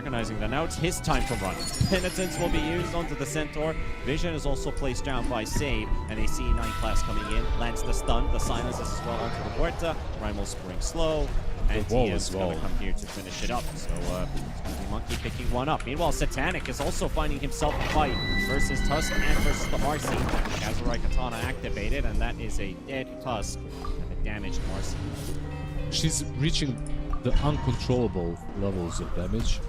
recognizing that now it's his time to run. Penitence will be used onto the Centaur. Vision is also placed down by Save, and they see 9 class coming in. Lands the stun, the silences as well onto the Huerta. Rhyme will spring slow, and TM's going to come here to finish it up. So it's going to be Monkey picking one up. Meanwhile, Satanic is also finding himself a fight versus Tusk and versus the Marcy. Kazurai Katana activated, and that is a dead Tusk and a damaged Marcy. She's reaching the uncontrollable levels of damage.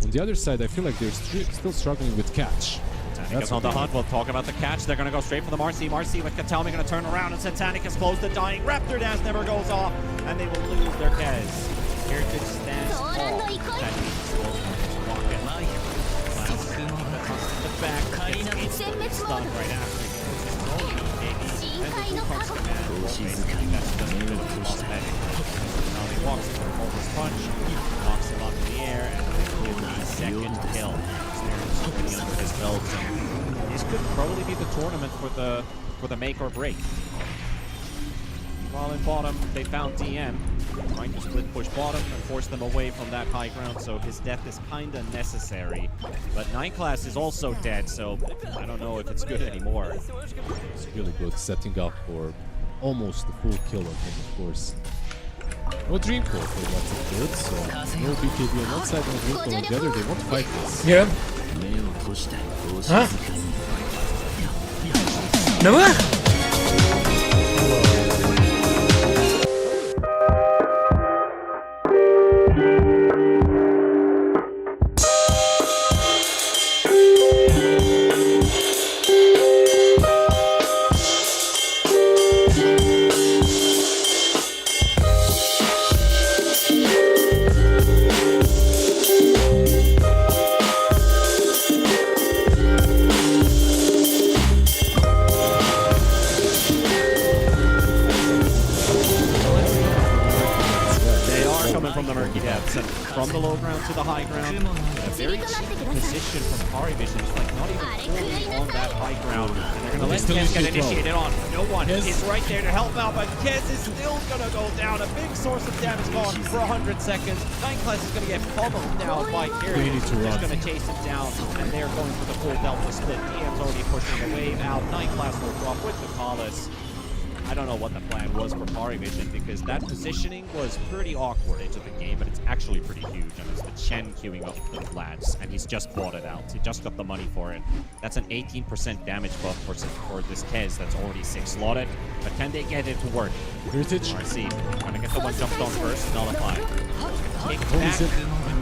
On the other side, I feel like they're still struggling with catch. Satanic is on the hunt. We'll talk about the catch. They're going to go straight for the Marcy. Marcy with Katami going to turn around, and Satanic is close to dying. Raptor Dance never goes off, and they will lose their Kez. Heritage stands tall. That means will walk it. The back gets stunned right after. Now he walks into the Pulver's punch, knocks him up in the air, and with the second kill. Somebody under his belt. This could probably be the tournament for the make or break. While in bottom, they found DM, trying to split push bottom and force them away from that high ground, so his death is kinda necessary. But 9 class is also dead, so I don't know if it's good anymore. It's really good, setting up for almost the full kill on him, of course. No Dream Core, that's good, so no BKB on one side, no Dream Core on the other. They want to fight this. Yeah. Huh? No? From the murky depths and from the low ground to the high ground. A very cheap position from Kari Vision. It's like not even fully on that high ground. And they're going to let Kez get initiated on. No one is right there to help out, but Kez is still going to go down. A big source of damage gone for 100 seconds. 9 class is going to get pummeled now by Kari. He's going to chase him down, and they're going for the full Delta split. DM's already pushing the wave out. 9 class will drop with the Palace. I don't know what the plan was for Kari Vision, because that positioning was pretty awkward into the game, but it's actually pretty huge. And it's the Chen queuing up the flats, and he's just bought it out. He just got the money for it. That's an 18% damage buff for this Kez that's already 6 slotted. But can they get it to work? Heritage. RC trying to get the one jumped on first, nullify. Kick back.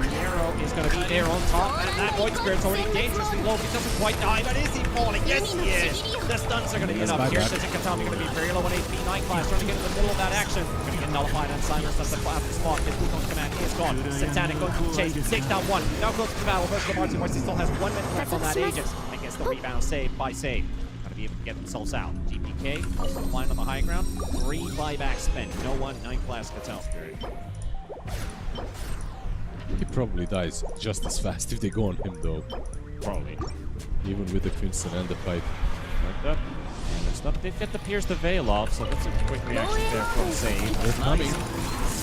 Arrow is going to be there on top, and that Void Spirit's already dangerously low. He doesn't quite die, but is he falling? Yes, he is. The stuns are going to be enough. Here, says Katami going to be very low on HP. 9 class trying to get in the middle of that action. Going to get nullified and silenced at the spot. His Bluecone's command is gone. Satanic going to chase, takes down one. Now goes to the battle versus the Marcy. Marcy still has 1 minute left on that Aegis. And gets the rebound saved by Save. Going to be able to get themselves out. GPK also flying on the high ground. 3 buybacks spent. No one, 9 class Catal Spirit. He probably dies just as fast if they go on him, though. Probably. Even with the Crimson and the Pipe. Like that. And it's not, they've got to pierce the veil off, so that's a quick reaction there from Save. They're coming.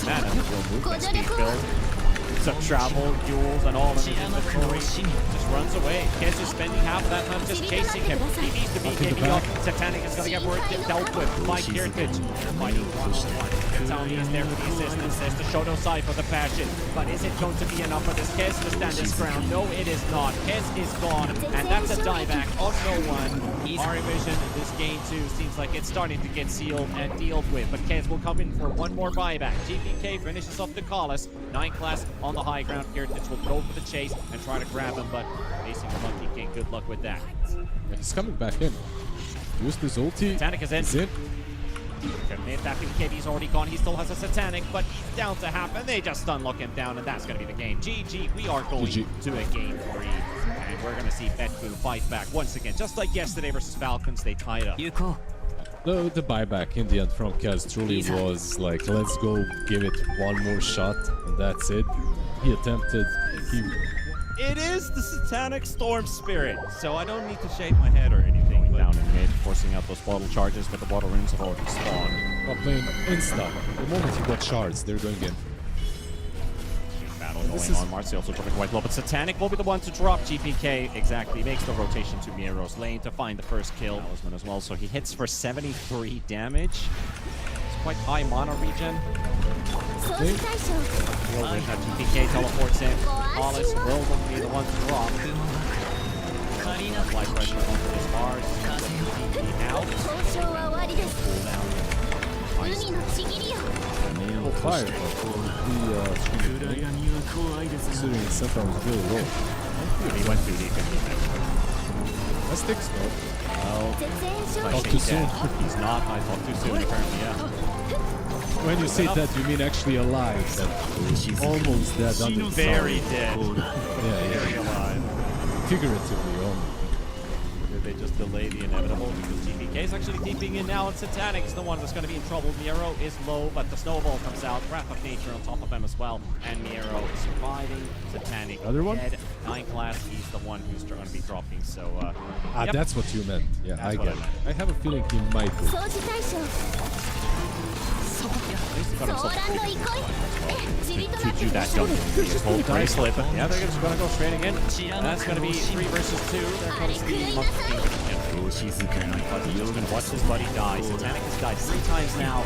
Man, and the movement speed build. Some travel, duels, and all of his inventory. Just runs away. Kez is spending half of that time just chasing him. He needs to be getting up. Satanic is going to get dealt with by Heritage. They're fighting one-on-one. Katami is there for the assistance. There's the Shoto side for the passion. But is it going to be enough for this Kez to stand his ground? No, it is not. Kez is gone. And that's a dieback on no one. Kari Vision in this game too seems like it's starting to get sealed and dealt with. But Kez will come in for one more buyback. GPK finishes off the Collis. 9 class on the high ground. Heritage will go for the chase and try to grab him, but facing the Monkey King, good luck with that. And he's coming back in. Used his ulti. Satanic is in. He's in. Commit that BKB's already gone. He still has a Satanic, but he's down to half, and they just stun lock him down, and that's going to be the game. GG, we are going to a game 3, and we're going to see Betfu fight back once again. Just like yesterday versus Falcons, they tied up. The buyback in the end from Kaz truly was like, let's go give it one more shot, and that's it. He attempted. It is the Satanic Storm Spirit, so I don't need to shave my head or anything. Down in mid, forcing out those bottle charges, but the bottle runes have already spawned. Playing insta. The moment he got shards, they're going in. Battle going on. Marcy also dropping quite low, but Satanic will be the one to drop GPK. Exactly, makes the rotation to Miero's lane to find the first kill. Talisman as well, so he hits for 73 damage. It's quite high mana regen. GPK teleports in. Hollis will be the one to drop. Apply pressure onto his bars. Out. Cooldown. Oh, fire. Considering the center was really low. He went too deep in defense. That sticks though. Like Talk too soon. He's not. I talked too soon, apparently, yeah. When you say that, you mean actually alive. That almost dead under the Very sun. dead. Yeah, Very alive. Figuratively only. Did they just delay the inevitable? Because GPK is actually deeping in now, and Satanic is the one that's going to be in trouble. Miero is low, but the snowball comes out. Wrath of Nature on top of him as well. And Miero is surviving. Satanic Other one? dead. 9 class, he's the one who's going to be dropping. So, yep. That's what you meant. Yeah, That's I what get I it. meant. I have a feeling he might be. At least he got himself to do that jump in the whole bracelet. But yeah, they're just going to go straight again. And that's going to be 3 versus 2. There comes the Monkey King with the kill. He's just going to watch his buddy die. Satanic has died 3 times now.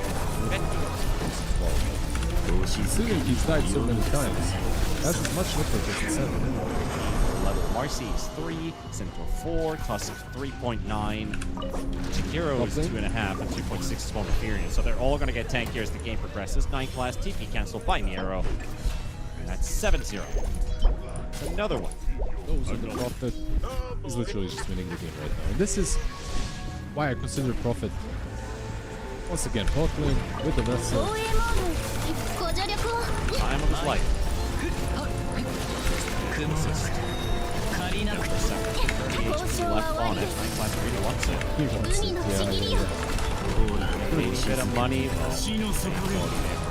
Considering he's died so many times, that's as much difference as it's 7. Marcy's 3, Centaur 4, Tusk 3.9, Chikiro is 2.5, and 2.6 is Smoke Inferior. So they're all going to get tankier as the game progresses. 9 class TP cancelled by Miero. And that's 7-0. Another one. Those are the Prophet. He's literally just winning the game right now. And this is why I consider Prophet, once again, bot lane with the vessel. Time of his life. Assist. HP left on it. 9 class Arena wants it. He wants it. Yeah. Maybe a bit of money.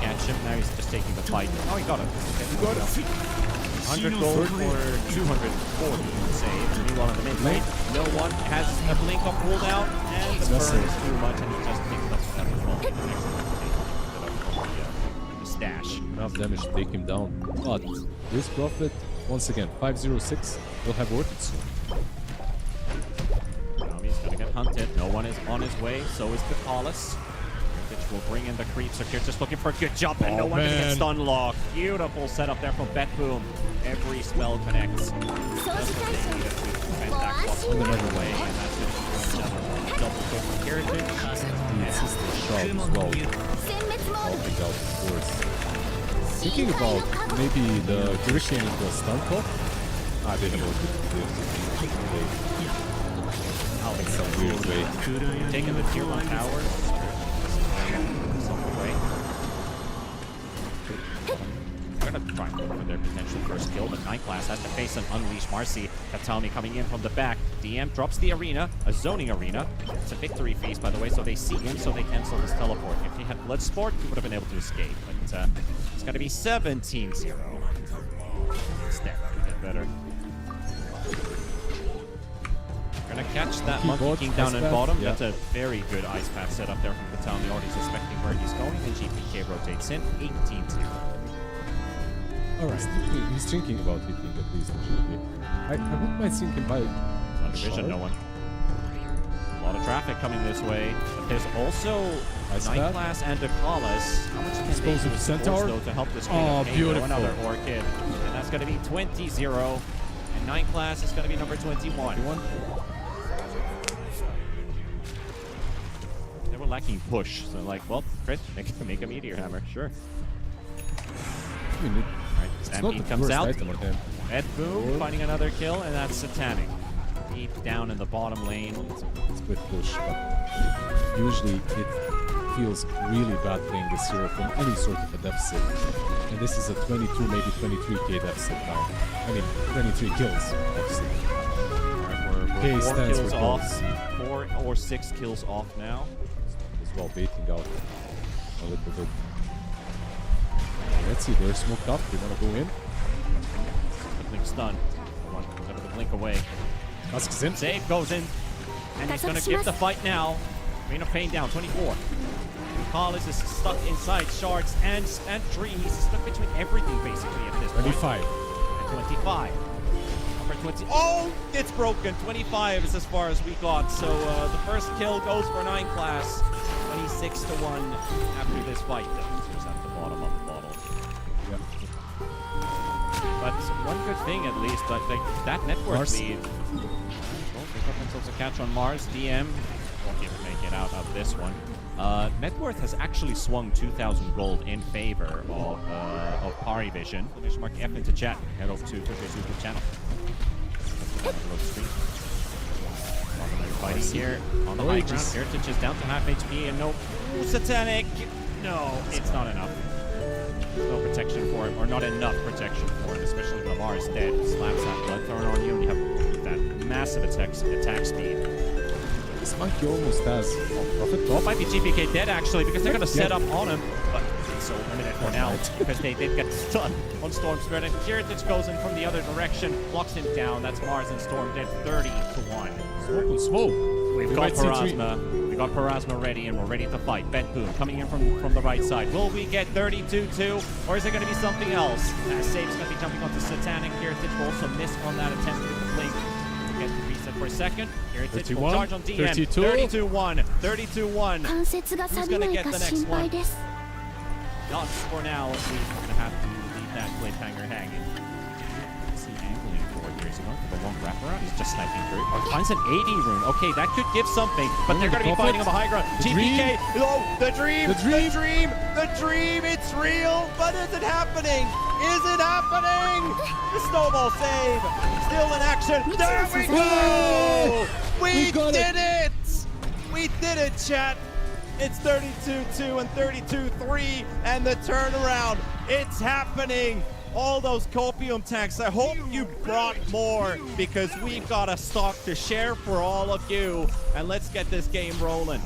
Catch him. Now he's just taking the fight. Oh, he got him. He got him. 100 gold for 240 save. Meanwhile, in the mid lane, no one has a blink up cooldown, and the burn is too much, and he just picked up that as well. The stash. Enough damage to take him down. But this Prophet, once again, 506, will have Orchid soon. He's gonna get hunted. No one is on his way, so is the Paulus. Which will bring in the creeps. So Kirk just looking for a good jump, and no one can get stun locked. Beautiful setup there from Bet Boom. Every spell connects. That's what they need to defend that clock another way, and that's going to be another double kill from Heritage. This is the shot as well. Helping out, of course. Thinking about maybe the Hurricane into a stun clock. They have a in some weird way. Taking the tier 1 towers. They're going to try and go for their potential first kill, but 9 class has to face an Unleash Marcy. Katami coming in from the back. DM drops the arena, a zoning arena. It's a victory feast, by the way, so they see him, so they cancel his teleport. If he had Bloodsport, he would have been able to escape, but it's going to be 17-0. Instead, get better. Gonna catch that Monkey King down in bottom. Yeah. That's a very good ice path set up there from Katami. Already suspecting where he's going, and GPK rotates in 18-0. Alright, he's thinking about hitting at least. I wouldn't mind seeing him by On division, no one. A lot of traffic coming this way. But there's also 9 class and Akalas. How much can they do Centaur though to help this game? Oh, beautiful. Another Orchid. And that's going to be 20-0. And 9 class is going to be number 21. They were lacking push. So like, well, Chris, make a Meteor Hammer. Sure. Stampede comes out. Ed Boom finding another kill, and that's Satanic. Deep down in the bottom lane. It's a bit push, but usually it feels really bad playing this hero from any sort of a deficit. And this is a 22, maybe 23k deficit now. I mean, 23 kills deficit. We're 4 kills off. 4 or 6 kills off now. As well, baiting out a little bit. Let's see, they're smoked up. They want to go in. The blink stun. One comes up with the blink away. Tusk is in. Save goes in. And he's going to give the fight now. Reign of Pain down, 24. Carlos is stuck inside shards and tree. He's stuck between everything basically at this point. 25. And 25. Number 20. Oh, it's broken. 25 is as far as we got. So the first kill goes for 9 class. 26-1 after this fight. He's at the bottom of the bottle. Yeah. But one good thing at least, like that network Mars. lead. Well, they got themselves a catch on Mars. DM won't even make it out of this one. Net worth has actually swung 2,000 gold in favor of Pari Vision. Finish mark F into chat. Head over to Twitter's YouTube channel. Fighting here on the high ground. Heritage is down to half HP and no Satanic. No, it's not enough. No protection for him, or not enough protection for him, especially when Lamar is dead. Slaps that Bloodthorn on you, and you have that massive attack speed. This monkey almost has Prophet. Well, it might be GPK dead actually, because they're going to set up on him, but it's so limited for now because they did get stunned on Storm Spirit. And Kiritich goes in from the other direction, blocks him down. That's Mars and Storm dead 30-1. Smoke on smoke. We've got Parasma. We got Parasma ready, and we're ready to fight. Bet Boom coming in from the right side. Will we get 32-2, or is it going to be something else? Save's going to be jumping onto Satanic. Kiritich will also miss on that attempt with the blink. Get the reset for a second. Kiritich will charge on DM. 32-1. 32-1. Who's going to get the next one? Not for now. We're going to have to leave that cliffhanger hanging. Is he angling for it? Is he going for the long wraparound? He's just sniping through. Oh, finds an 80 rune. Okay, that could give something, but they're going to be fighting on the high ground. GPK. Oh, the dream. The dream. It's real, but is it happening? Is it happening? The snowball save. Still in action. There we go. We did it. We did it, chat. It's 32-2 and 32-3, and the turnaround, it's happening. All those copium tanks, I hope you brought more, because we've got a stock to share for all of you. And let's get this game rolling.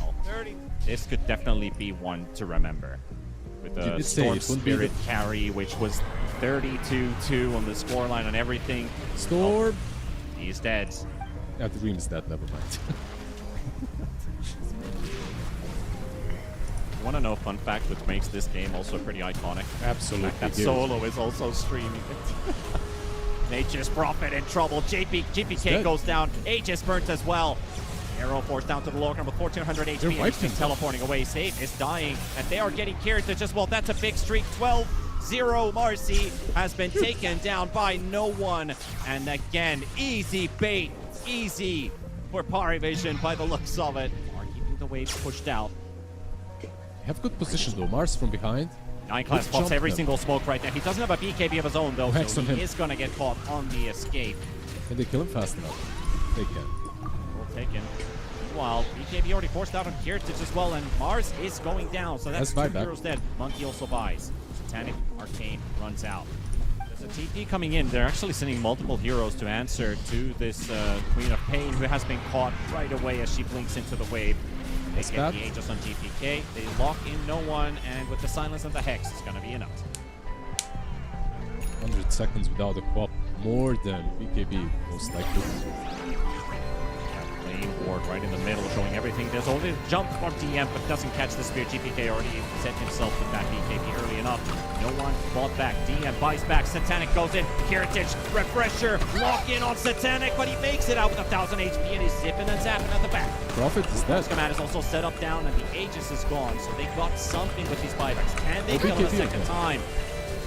This could definitely be one to remember. With the Storm Spirit carry, which was 32-2 on the scoreline and everything. Storm. Oh, he's dead. Yeah, the dream is dead, never mind. Want to know a fun fact which makes this game also pretty iconic? Absolutely. That Solo is also streaming it. Nature's Prophet in trouble. GPK goes down. Aegis burnt as well. Arrow Force down to the lower ground with 1400 HP. And he's teleporting away. Save is dying. And they are getting Kiritich as well. That's a big streak. 12-0. Marcy has been taken down by no one. And again, easy bait. Easy for Pari Vision by the looks of it. Are keeping the waves pushed out. Have good position though. Mars from behind. 9 class spots every single smoke right now. He doesn't have a BKB of his own though, so he is going to get caught on the escape. Can they kill him fast enough? They can. Well taken. Meanwhile, BKB already forced out on Kiritich as well, and Mars is going down, so that's 2 heroes dead. Monkey also buys. Satanic Arcane runs out. There's a TP coming in. They're actually sending multiple heroes to answer to this Queen of Pain, who has been caught right away as she blinks into the wave. They get the Aegis on GPK, they lock in no one, and with the silence of the Hex, it's gonna be enough. 100 seconds without a quap, more than BKB, most likely. Lane ward right in the middle, showing everything. There's only a jump from DM, but doesn't catch the spear. GPK already set himself with that BKB early enough. No one bought back. DM buys back. Satanic goes in. Kiritich, refresher, lock in on Satanic, but he makes it out with 1000 HP and he's zipping and zapping at the back. Prophet is dead. Command is also set up down and the Aegis is gone, so they got something with these buybacks. Can they kill him a second time?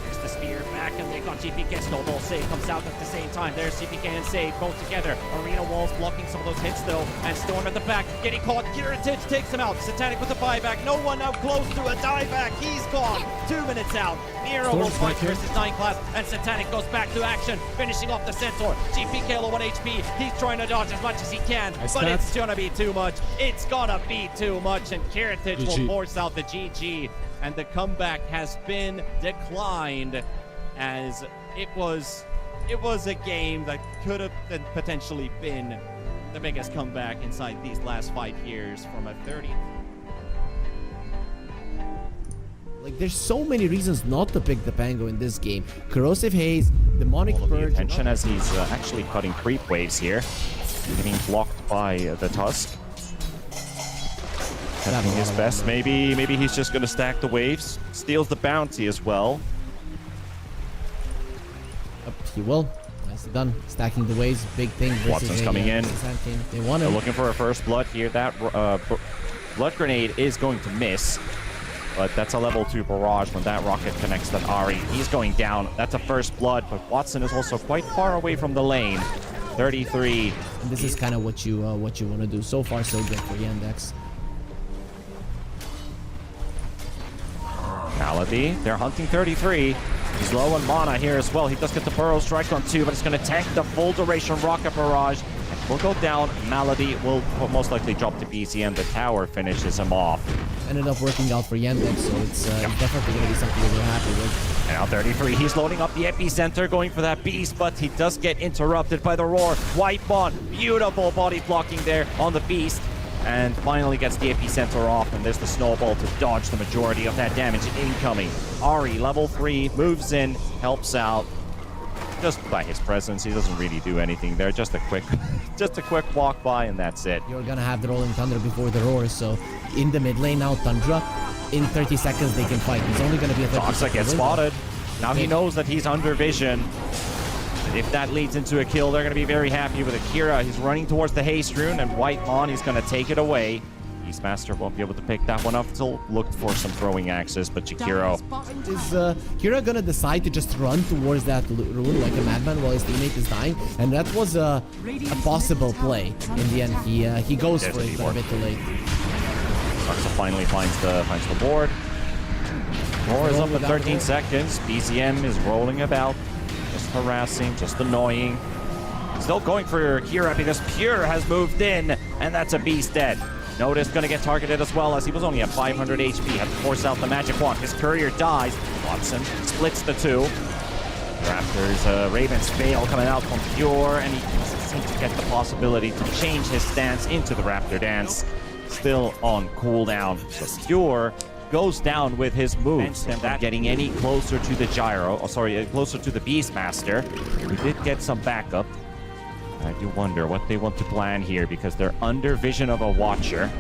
There's the spear back, and they got GPK. Snowball save comes out at the same time. There's GPK and save both together. Arena walls blocking some of those hits though, and Storm at the back getting caught. Kiritich takes him out. Satanic with the buyback. No one now close to a dieback. He's gone. 2 minutes out. Nero will fight versus 9 class, and Satanic goes back to action, finishing off the Centaur. GPK low 1 HP. He's trying to dodge as much as he can, but it's gonna be too much. It's gonna be too much, and Kiritich will force out the GG. And the comeback has been declined, as it was a game that could have potentially been the biggest comeback inside these last 5 years from a 30. Like, there's so many reasons not to pick the Pango in this game. Corrosive Haze, Demonic Purge. Attention as he's actually cutting creep waves here, getting blocked by the Tusk. Attempting his best. Maybe he's just going to stack the waves. Steals the bounty as well. Yep, he will. Nicely done. Stacking the waves. Big thing. Watson's coming in. They want They're him. looking for a first blood here. That blood grenade is going to miss. But that's a level 2 barrage when that rocket connects that Ari. He's going down. That's a first blood, but Watson is also quite far away from the lane. 33. And this is kind of what you want to do. So far, so good for Yandex. Malady, they're hunting 33. He's low on mana here as well. He does get the burrow strike on 2, but it's going to tank the full duration rocket barrage. Will go down. Malady will most likely drop to BCM. The tower finishes him off. Ended up working out for Yandex, so it's definitely going to be something that we're happy with. And now 33, he's loading up the epicenter, going for that beast, but he does get interrupted by the roar. White Bond, beautiful body blocking there on the beast. And finally gets the epicenter off, and there's the snowball to dodge the majority of that damage incoming. Ari, level 3, moves in, helps out. Just by his presence, he doesn't really do anything there. Just a quick walk by, and that's it. You're gonna have the Rolling Thunder before the roar, so in the mid lane now, Tundra. In 30 seconds, they can fight. He's only gonna be a 30 Toxic gets spotted. Now he knows that he's under vision. If that leads into a kill, they're going to be very happy with Akira. He's running towards the haste rune, and White Mon, he's going to take it away. Beastmaster won't be able to pick that one up. He'll look for some throwing axes, but Jakiro... Is Kira gonna decide to just run towards that rune like a madman while his teammate is dying? And that was a possible play. In the end, he goes for it, but a bit too late. Saksa finally finds the board. Roar is up in 13 seconds. BCM is rolling about. Just harassing, just annoying. Still going for Kira because Pure has moved in, and that's a beast dead. Notice gonna get targeted as well, as he was only at 500 HP. Had to force out the magic wand. His courier dies. Watson splits the two. Raptors, Ravens fail coming out from Pure, and he doesn't seem to get the possibility to change his stance into the Raptor dance. Still on cooldown. So Pure goes down with his moves, and that getting any closer to the gyro, closer to the Beastmaster. We did get some backup. I do wonder what they want to plan here, because they're under vision of a Watcher.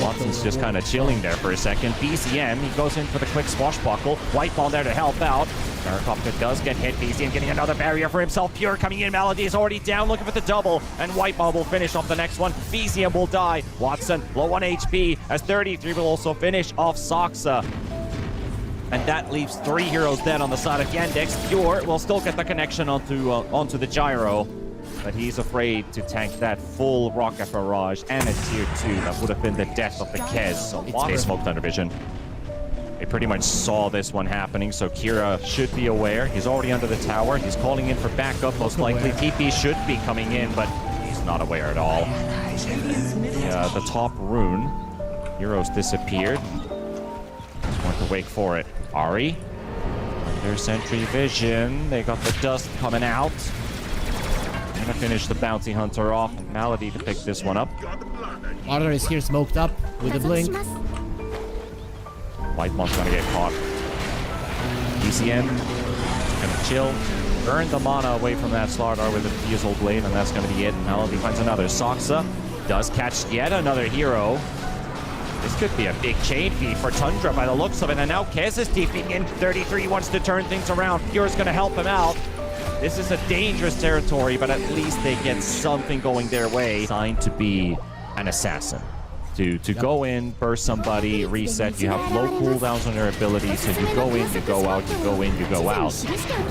Watson's just kind of chilling there for a second. BCM, he goes in for the quick swashbuckle. White Ball there to help out. Gyrocopter does get hit. BCM getting another barrier for himself. Pure coming in. Malady is already down, looking for the double. And White Ball will finish off the next one. BCM will die. Watson, low on HP, as 33 will also finish off Saksa. And that leaves 3 heroes dead on the side of Yandex. Pure will still get the connection onto the gyro. But he's afraid to tank that full rocket barrage and a tier 2. That would have been the death of the Kez. So they smoked under vision. They pretty much saw this one happening, so Kira should be aware. He's already under the tower. He's calling in for backup. Most likely TP should be coming in, but he's not aware at all. The top rune. Heroes disappeared. Just want to wait for it. Ari. Under sentry vision. They got the dust coming out. Gonna finish the bounty hunter off. Malady to pick this one up. Martyr is here smoked up with a blink. White Monk's gonna get caught. BCM gonna chill. Burn the mana away from that Slardar with a Fusel Blade, and that's gonna be it. Malady finds another. Saksa does catch yet another hero. This could be a big chain feed for Tundra by the looks of it. And now Kez is TPing in. 33 wants to turn things around. Pure's gonna help him out. This is a dangerous territory, but at least they get something going their way. Designed to be an assassin. To go in, burst somebody, reset. You have low cooldowns on their abilities, so you go in, you go out, you go in, you go out.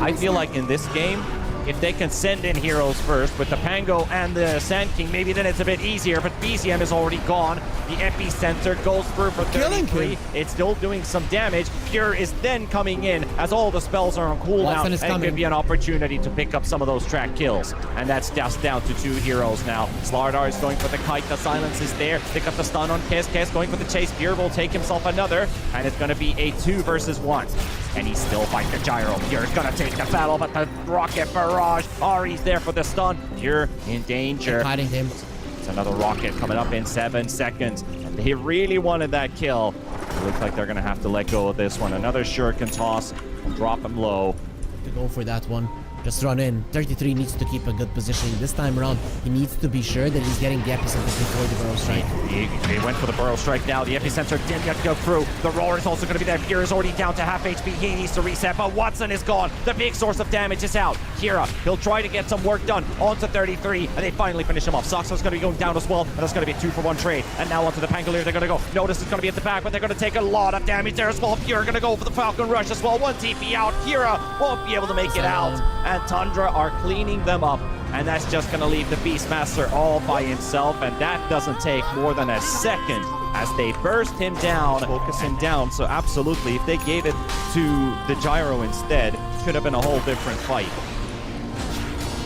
I feel like in this game, if they can send in heroes first with the Pango and the Sand King, maybe then it's a bit easier, but BCM is already gone. The epicenter goes through for 33. It's still doing some damage. Pure is then coming in as all the spells are on cooldown, and it could be an opportunity to pick up some of those track kills. And that's just down to 2 heroes now. Slardar is going for the kite. The silence is there. They got the stun on Kez. Kez going for the chase. Pure will take himself another, and it's going to be a 2 versus 1. And he still fights the gyro. Pure's going to take the battle, but the rocket barrage. Ari's there for the stun. Pure in danger. Hiding him. It's another rocket coming up in 7 seconds. And they really wanted that kill. It looks like they're going to have to let go of this one. Another shuriken toss will drop him low. To go for that one. Just run in. 33 needs to keep a good positioning. This time around, he needs to be sure that he's getting the epicenter before the burrow strike. He went for the burrow strike now. The epicenter didn't get to go through. The roar is also going to be there. Kira is already down to half HP. He needs to reset, but Watson is gone. The big source of damage is out. Kira, he'll try to get some work done onto 33, and they finally finish him off. Soxa's going to be going down as well, and that's going to be a 2-for-1 trade. And now onto the Pangolier, they're going to go. Notice is going to be at the back, but they're going to take a lot of damage there as well. Kira going to go for the Falcon Rush as well. 1 TP out. Kira won't be able to make it out, and Tundra are cleaning them up, and that's just going to leave the Beastmaster all by himself, and that doesn't take more than a second as they burst him down, focus him down. So absolutely, if they gave it to the Gyro instead, could have been a whole different fight.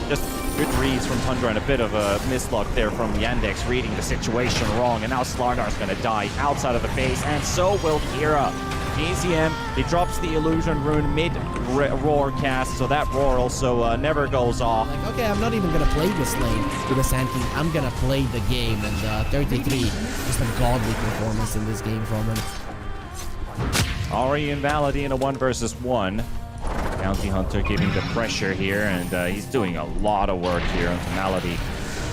Just good reads from Tundra and a bit of a misluck there from Yandex reading the situation wrong, and now Slardar's going to die outside of the base, and so will Kira. GZM, he drops the illusion rune mid-roar cast, so that roar also never goes off. Like, okay, I'm not even gonna play this lane with the Sand King. I'm gonna play the game, and 33, just a godly performance in this game from him. Ari and Valady in a 1 versus 1. Bounty Hunter giving the pressure here, and he's doing a lot of work here onto Malady.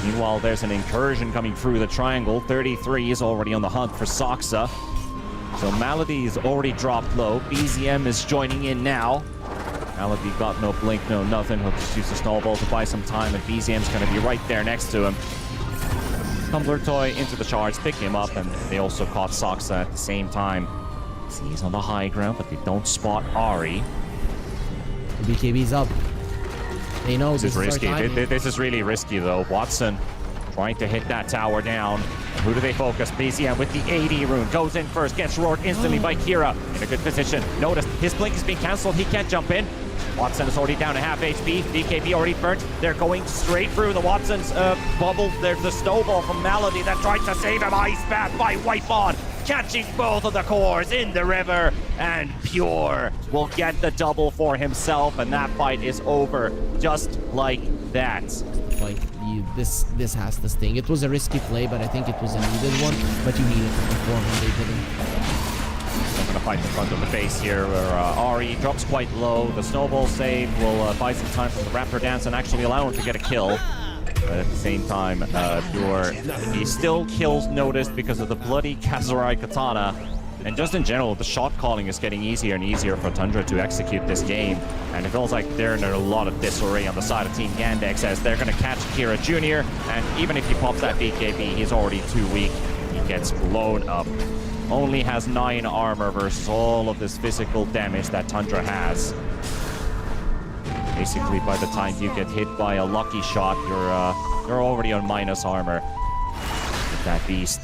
Meanwhile, there's an incursion coming through the triangle. 33 is already on the hunt for Soxa. So Malady is already dropped low. BZM is joining in now. Malady got no blink, no nothing. He'll just use the snowball to buy some time, and BZM's going to be right there next to him. Tumbler Toy into the charge, pick him up, and they also caught Soxa at the same time. He's on the high ground, but they don't spot Ari. BKB's up. They know this is risky. This is really risky, though. Watson trying to hit that tower down. And who do they focus? BZM with the AD rune. Goes in first, gets roared instantly by Kira. In a good position. Notice his blink is being cancelled. He can't jump in. Watson is already down to half HP. BKB already burnt. They're going straight through the Watson's bubble. There's the snowball from Malady that tried to save him. Ice Bath by Wipeon, catching both of the cores in the river. And Pure will get the double for himself, and that fight is over just like that. Like, this has to sting. It was a risky play, but I think it was a needed one. But you needed to perform, and they didn't. They're going to fight in front of the base here, where Ari drops quite low. The snowball save will buy some time from the Raptor Dance and actually allow him to get a kill. But at the same time, Pure, he still kills Noticed because of the bloody Kazurai Katana. And just in general, the shot calling is getting easier and easier for Tundra to execute this game. And it feels like they're in a lot of disarray on the side of Team Yandex, as they're going to catch Kira Jr. And even if he pops that BKB, he's already too weak. He gets blown up. Only has 9 armor versus all of this physical damage that Tundra has. Basically, by the time you get hit by a lucky shot, you're already on minus armor with that beast.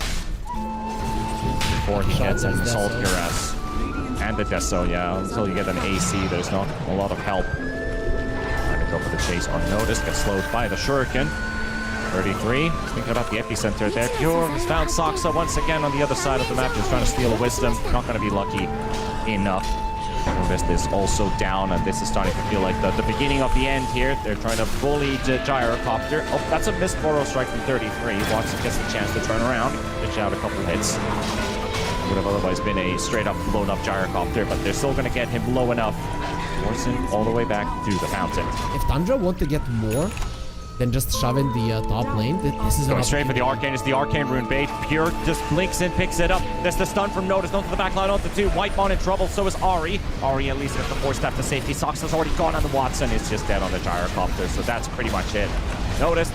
Before he gets an Assault Cuirass. And the Deso, yeah. Until you get an AC, there's not a lot of help. Trying to go for the chase unnoticed, gets slowed by the Shuriken. 33, thinking about the epicenter there. Pure has found Soxa once again on the other side of the map, just trying to steal a Wisdom. Not going to be lucky enough. Novest is also down, and this is starting to feel like the beginning of the end here. They're trying to bully the Gyrocopter. Oh, that's a missed Burrow strike from 33. Watson gets the chance to turn around, pitch out a couple hits. Would have otherwise been a straight-up blown-up Gyrocopter, but they're still going to get him low enough. Force him all the way back to the fountain. If Tundra want to get more than just shove in the top lane, this is going straight for the Arcane. It's the Arcane rune bait. Pure just blinks in, picks it up. There's the stun from Notice, onto the back line, onto 2. Whitebon in trouble, so is Ari. Ari at least gets the 4-step to safety. Soxa's already gone on the Watson. It's just dead on the Gyrocopter, so that's pretty much it. Notice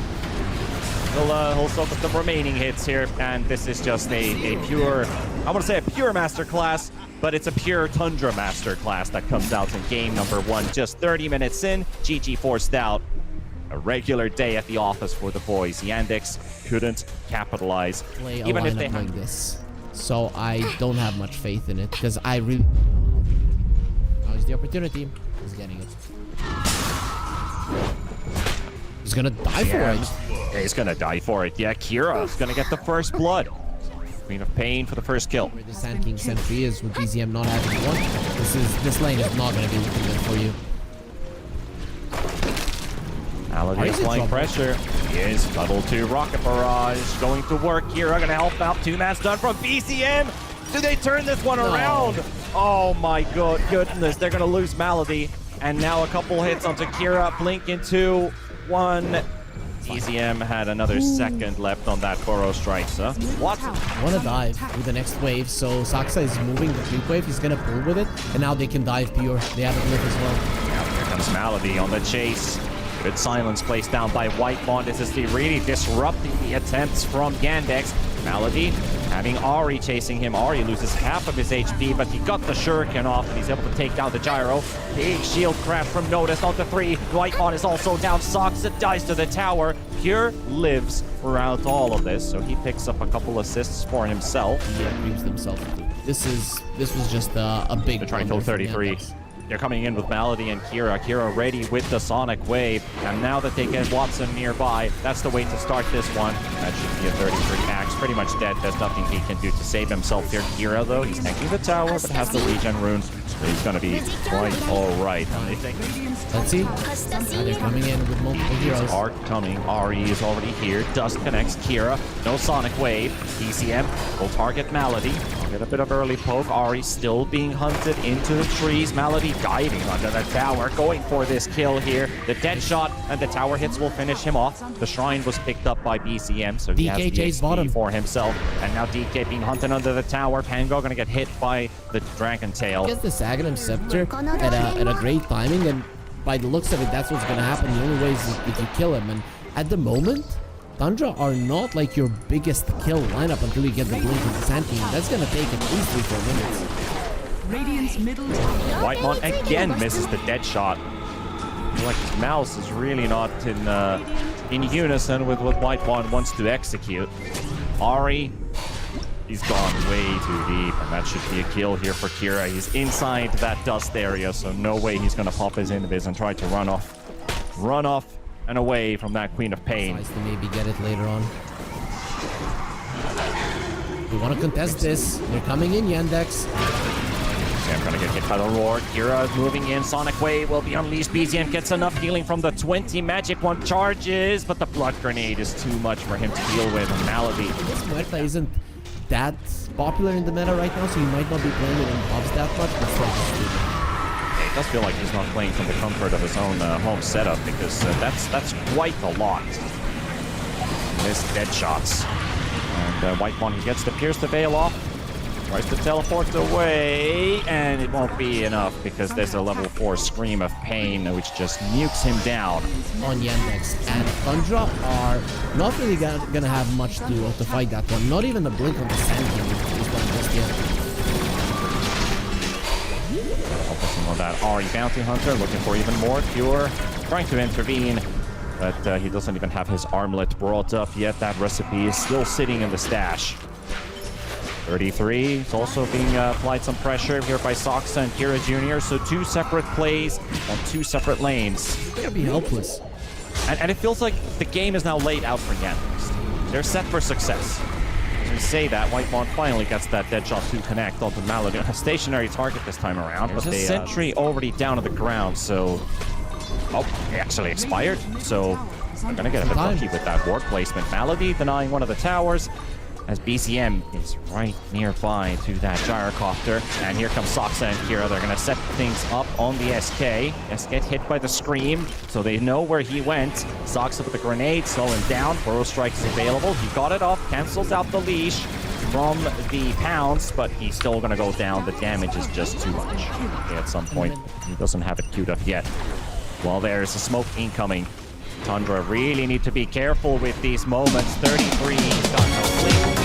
he'll soak up the remaining hits here, and this is just a pure, I want to say a pure masterclass, but it's a pure Tundra masterclass that comes out in game number 1. Just 30 minutes in, GG forced out. A regular day at the office for the boys. Yandex couldn't capitalize, even if they like this. So I don't have much faith in it, because I really. Now is the opportunity. He's getting it. He's gonna die for it. Yeah, he's gonna die for it. Yeah, Kira's gonna get the first blood. Queen of Pain for the first kill. Where the Sand King Sentry is, with BZM not having one. This lane is not gonna be looking good for you. Malady applying pressure. He is level 2 Rocket Barrage going to work. Kira gonna help out. 2-man stun from BCM. Do they turn this one around? Oh my goodness, they're gonna lose Malady. And now a couple hits onto Kira. Blink into 1. EZM had another second left on that Burrow Strike. So what? Wanna dive with the next wave, so Saksa is moving the creep wave. He's gonna pull with it, and now they can dive pure. They have a glyph as well. Now here comes Malady on the chase. Good silence placed down by Whitemon. This is really disrupting the attempts from Yandex. Malady having Ari chasing him. Ari loses half of his HP, but he got the shuriken off and he's able to take down the gyro. Big shield crash from Notice onto 3. Whitemon is also down. Soxa dies to the tower. Pure lives throughout all of this, so he picks up a couple assists for himself. He creeps himself. This was just a big. They're trying to kill 33. They're coming in with Malady and Kira. Kira ready with the Sonic Wave. And now that they get Watson nearby, that's the way to start this one. That should be a 33 max. Pretty much dead. There's nothing he can do to save himself here. Kira, though, he's tanking the tower, but has the regen runes. So he's going to be quite all right. Let's see. Now they're coming in with multiple heroes. Are coming. Ari is already here. Dust connects Kira. No Sonic Wave. ECM will target Malady. Get a bit of early poke. Ari still being hunted into the trees. Malady diving under the tower, going for this kill here. The dead shot and the tower hits will finish him off. The shrine was picked up by BCM, so he has the chase XP bottom for himself. And now DK being hunted under the tower. Pango gonna get hit by the Dragon Tail. Gets the Saghanim Scepter at a great timing, and by the looks of it, that's what's gonna happen. The only way is if you kill him. And at the moment, Tundra are not like your biggest kill lineup until you get the blink of the Sand King. That's gonna take at least 3-4 minutes. Whitemon again misses the dead shot. I feel like his mouse is really not in unison with what Whitemon wants to execute. Ari, he's gone way too deep, and that should be a kill here for Kira. He's inside that dust area, so no way he's gonna pop his invis and try to run off and away from that Queen of Pain. Nice to maybe get it later on. We want to contest this. They're coming in, Yandex. BZM gonna get hit by the roar. Kira is moving in. Sonic Wave will be unleashed. BZM gets enough healing from the 20. Magic One charges, but the blood grenade is too much for him to deal with. Malady. This Muerta isn't that popular in the meta right now, so he might not be playing it in buffs that much, but still. It does feel like he's not playing from the comfort of his own home setup, because that's quite a lot. Missed dead shots. And Whitemon, he gets to pierce the veil off. Tries to teleport away, and it won't be enough because there's a level 4 Scream of Pain, which just nukes him down. On Yandex. And Tundra are not really gonna have much to fight that one. Not even the blink on the Sand King is going just yet. Focusing on that Ari Bounty Hunter, looking for even more. Pure trying to intervene, but he doesn't even have his armlet brought up yet. That recipe is still sitting in the stash. 33 is also being applied some pressure here by Soxa and Kira Jr. So 2 separate plays on 2 separate lanes. They're gonna be helpless. And it feels like the game is now laid out for Yandex. They're set for success. As we say that, Whitemon finally gets that dead shot to connect onto Malady. A stationary target this time around, but the sentry already down on the ground, so... Oh, it actually expired, so we're gonna get a bit lucky with that ward placement. Malady denying one of the towers, as BCM is right nearby to that gyrocopter. And here comes Soxa and Kira. They're going to set things up on the SK. SK hit by the Scream, so they know where he went. Soxa with the grenade, slow him down. Burrow Strike is available. He got it off, cancels out the leash from the pounce, but he's still going to go down. The damage is just too much. Okay, at some point, he doesn't have it queued up yet. Well, there's a smoke incoming. Tundra really need to be careful with these moments. 33, he's got no blink.